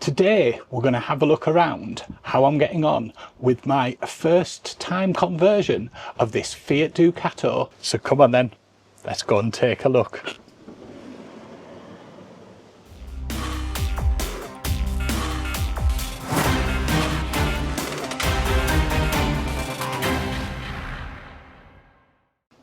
Today we're going to have a look around how I'm getting on with my first time conversion of this Fiat Ducato. So come on then, let's go and take a look.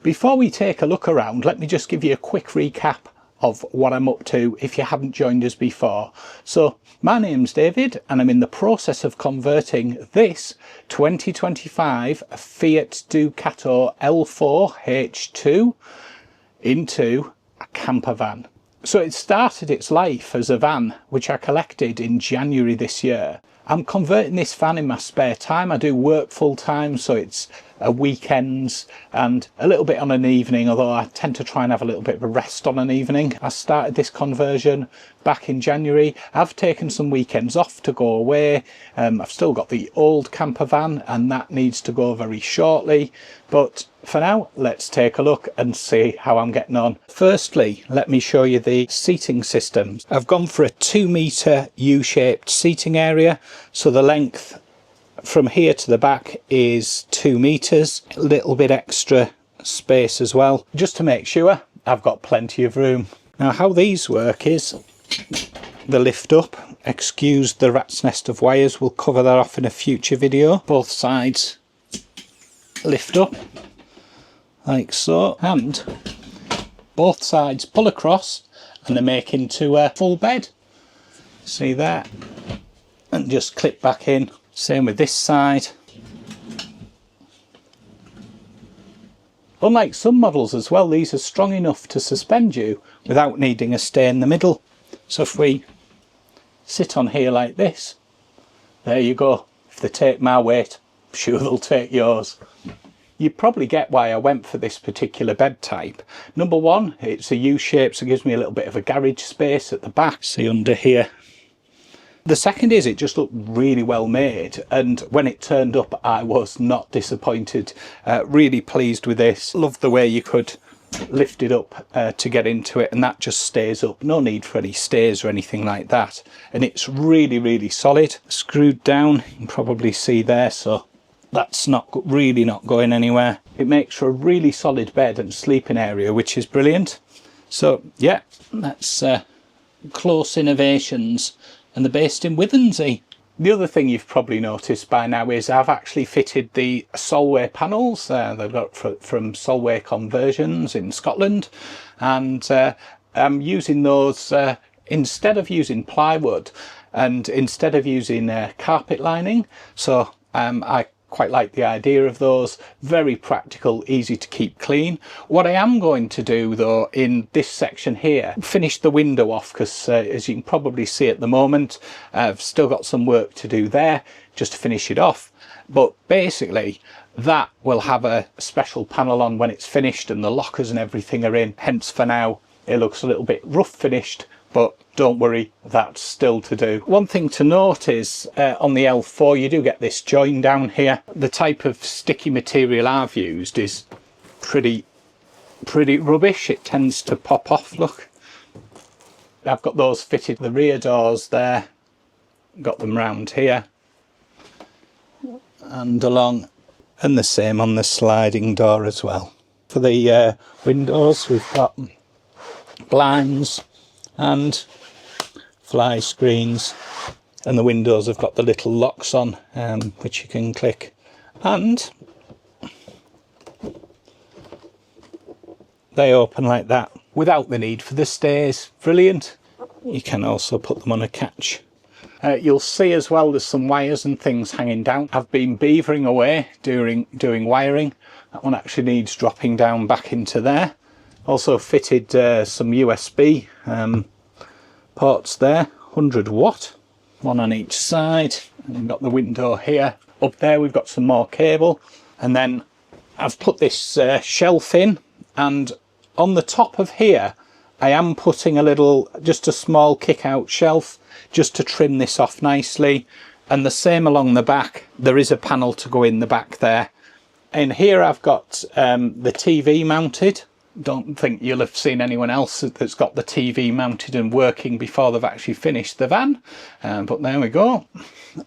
Before we take a look around, let me just give you a quick recap of what I'm up to if you haven't joined us before. So my name's David and I'm in the process of converting this 2025 Fiat Ducato L4 H2 into a camper van. So it started its life as a van which I collected in January this year. I'm converting this van in my spare time. I do work full time, so it's weekends and a little bit on an evening, although I tend to try and have a little bit of a rest on an evening. I started this conversion back in January. I've taken some weekends off to go away. I've still got the old camper van and that needs to go very shortly. But for now, let's take a look and see how I'm getting on. Firstly, let me show you the seating systems. I've gone for a 2-metre U-shaped seating area. So the length from here to the back is 2 meters, a little bit extra space as well, just to make sure I've got plenty of room. Now how these work is the lift up, excuse the rat's nest of wires, we'll cover that off in a future video. Both sides lift up like so, and both sides pull across and they make into a full bed. See there? And just clip back in. Same with this side. Unlike some models as well, these are strong enough to suspend you without needing a stay in the middle. So if we sit on here like this, there you go. If they take my weight, I'm sure they'll take yours. You probably get why I went for this particular bed type. Number one, it's a U-shape, so it gives me a little bit of a garage space at the back. See under here. The second is it just looked really well made, and when it turned up I was not disappointed. Really pleased with this. Loved the way you could lift it up to get into it, and that just stays up. No need for any stays or anything like that, and it's really solid. Screwed down, you can probably see there, so that's really not going anywhere. It makes for a really solid bed and sleeping area, which is brilliant. So yeah, that's close innovations. And they're based in Withensea. The other thing you've probably noticed by now is I've actually fitted the Solway panels. They've got from Solway Conversions in Scotland, and I'm using those instead of using plywood and instead of using carpet lining. So I quite like the idea of those. Very practical, easy to keep clean. What I am going to do though in this section here, finish the window off, because as you can probably see at the moment, I've still got some work to do there just to finish it off. But basically that will have a special panel on when it's finished and the lockers and everything are in. Hence for now it looks a little bit rough finished, but don't worry, that's still to do. One thing to note is on the L4 you do get this join down here. The type of sticky material I've used is pretty rubbish. It tends to pop off, look. I've got those fitted, the rear doors there, got them round here and along, and the same on the sliding door as well. For the windows we've got blinds and fly screens, and the windows have got the little locks on which you can click, and they open like that without the need for the stays. Brilliant. You can also put them on a catch. You'll see as well there's some wires and things hanging down. I've been beavering away doing wiring. That one actually needs dropping down back into there. Also fitted some USB ports there, 100 watt, one on each side, and we've got the window here. Up there we've got some more cable, and then I've put this shelf in, and on the top of here I am putting just a small kick out shelf just to trim this off nicely, and the same along the back. There is a panel to go in the back there. And here I've got the TV mounted don't think you'll have seen anyone else that's got the TV mounted and working before they've actually finished the van. But there we go.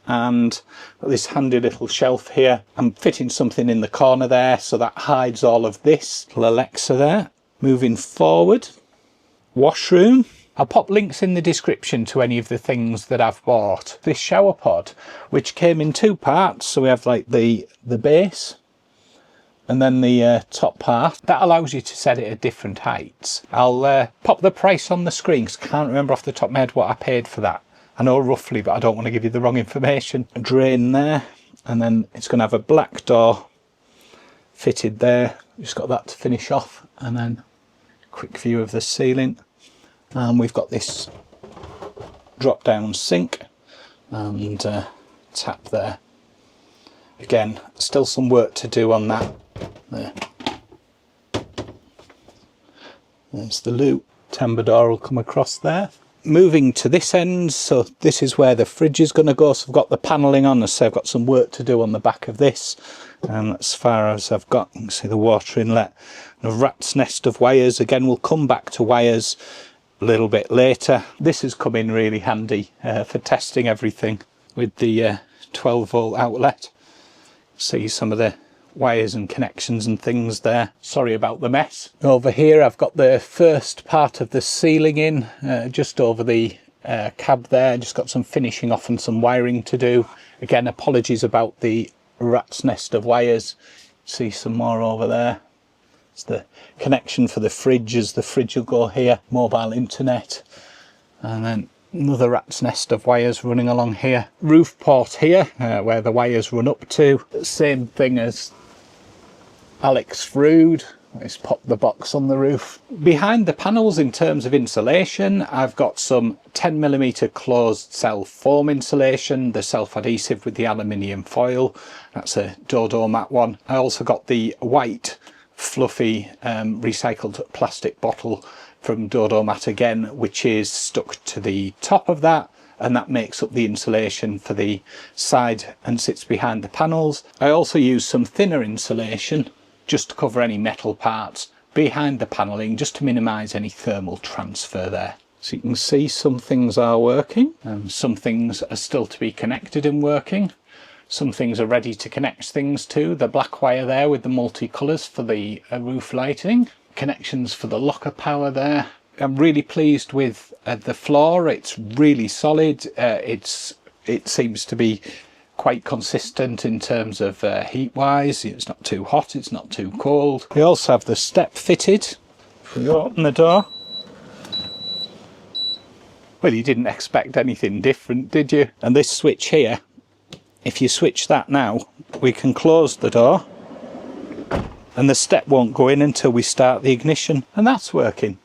And this handy little shelf here. I'm fitting something in the corner there, so that hides all of this. Little Alexa there. Moving forward, washroom. I'll pop links in the description to any of the things that I've bought. This shower pod, which came in 2 parts, so we have like the base and then the top part. That allows you to set it at different heights. I'll pop the price on the screen because I can't remember off the top of my head what I paid for that. I know roughly, but I don't want to give you the wrong information. A drain there, and then it's going to have a black door fitted there. Just got that to finish off, and then quick view of the ceiling. And we've got this drop down sink and tap there. Again, still some work to do on that. There. There's the loop. Timber door will come across there. Moving to this end, so this is where the fridge is going to go. So I've got the panelling on, so I've got some work to do on the back of this. And as far as I've got, you can see the water inlet and a rat's nest of wires. Again, we'll come back to wires a little bit later. This has come in really handy for testing everything with the 12-volt outlet. See some of the wires and connections and things there. Sorry about the mess. Over here I've got the first part of the ceiling in, just over the cab there. Just got some finishing off and some wiring to do. Again, apologies about the rat's nest of wires. See some more over there. It's the connection for the fridge, as the fridge will go here. Mobile internet, and then another rat's nest of wires running along here. Roof port here, where the wires run up to. Same thing as Alex Frood. Let's pop the box on the roof. Behind the panels, in terms of insulation, I've got some 10mm closed cell foam insulation, the self-adhesive with the aluminium foil. That's a Dodo Mat one. I also got the white fluffy recycled plastic bottle from Dodo Mat again, which is stuck to the top of that, and that makes up the insulation for the side and sits behind the panels. I also use some thinner insulation just to cover any metal parts behind the panelling, just to minimise any thermal transfer there. So you can see some things are working, and some things are still to be connected and working. Some things are ready to connect things to. The black wire there with the multicolours for the roof lighting. Connections for the locker power there. I'm really pleased with the floor. It's really solid. It seems to be quite consistent in terms of heat wise. It's not too hot, it's not too cold. We also have the step fitted. If we open the door. Well, you didn't expect anything different, did you? And this switch here, if you switch that now, we can close the door and the step won't go in until we start the ignition, and that's working.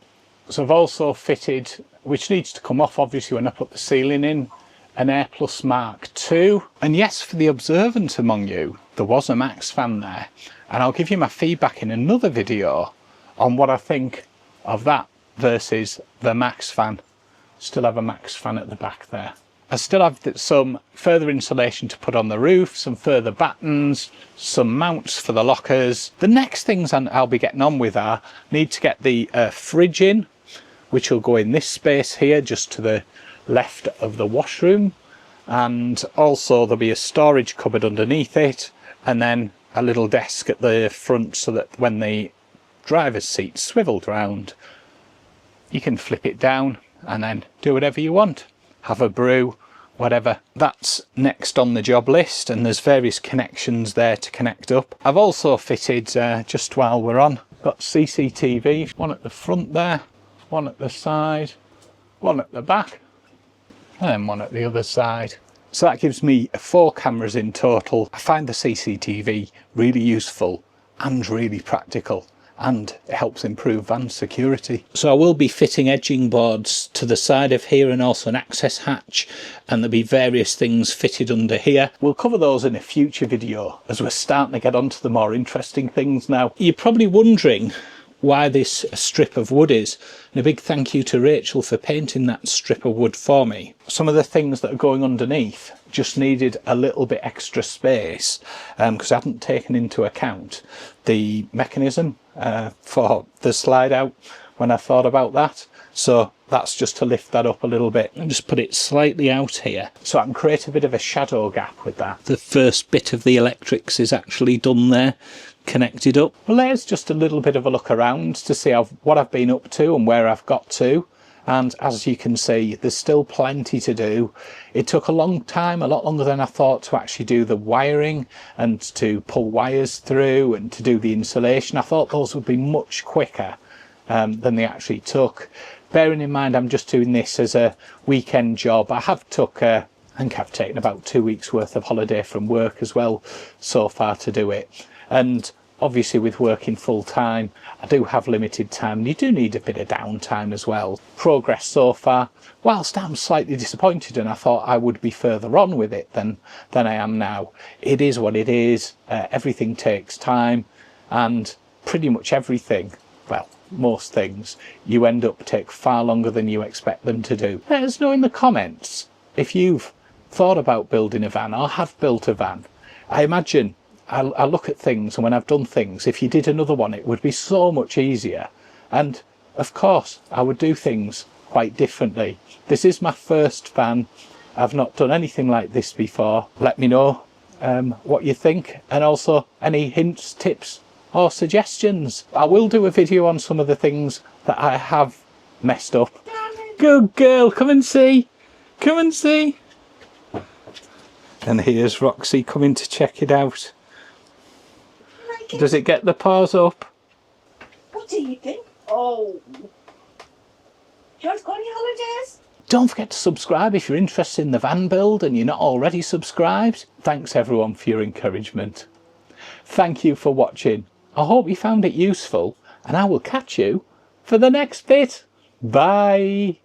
So I've also fitted, which needs to come off obviously when I put the ceiling in, an Air Plus Mark II. And yes, for the observant among you, there was a Max fan there, and I'll give you my feedback in another video on what I think of that versus the Max fan. Still have a Max fan at the back there. I still have some further insulation to put on the roof, some further battens, some mounts for the lockers. The next things I'll be getting on with are, need to get the fridge in, which will go in this space here, just to the left of the washroom. And also there'll be a storage cupboard underneath it, and then a little desk at the front, so that when the driver's seat's swiveled round, you can flip it down and then do whatever you want. Have a brew, whatever. That's next on the job list, and there's various connections there to connect up. I've also fitted, just while we're on, got CCTV, one at the front there, one at the side, one at the back, and then one at the other side. So that gives me 4 cameras in total. I find the CCTV really useful and really practical, and it helps improve van security. So I will be fitting edging boards to the side of here, and also an access hatch, and there'll be various things fitted under here. We'll cover those in a future video, as we're starting to get onto the more interesting things now. You're probably wondering why this strip of wood is. And a big thank you to Rachel for painting that strip of wood for me. Some of the things that are going underneath just needed a little bit extra space because I hadn't taken into account the mechanism for the slide out when I thought about that. So that's just to lift that up a little bit and just put it slightly out here so I can create a bit of a shadow gap with that. The first bit of the electrics is actually done there, connected up. Well, there's just a little bit of a look around to see what I've been up to and where I've got to. And as you can see, there's still plenty to do. It took a long time, a lot longer than I thought, to actually do the wiring and to pull wires through and to do the insulation. I thought those would be much quicker than they actually took. Bearing in mind I'm just doing this as a weekend job, I have took I think I've taken about 2 weeks worth of holiday from work as well so far to do it. And obviously with working full time, I do have limited time and you do need a bit of downtime as well. Progress so far, whilst I'm slightly disappointed and I thought I would be further on with it than I am now, it is what it is. Everything takes time, and pretty much everything, well, most things, you end up take far longer than you expect them to do. Let us know in the comments if you've thought about building a van or have built a van. I imagine I look at things, and when I've done things, if you did another one it would be so much easier, and of course I would do things quite differently. This is my first van. I've not done anything like this before. Let me know what you think, and also any hints, tips or suggestions. I will do a video on some of the things that I have messed up. Good girl, come and see. Come and see. And here's Roxy coming to check it out. Does it get the paws up? What do you think? Oh. Do you want to go on your holidays? Don't forget to subscribe if you're interested in the van build and you're not already subscribed. Thanks everyone for your encouragement. Thank you for watching. I hope you found it useful, and I will catch you for the next bit. Bye.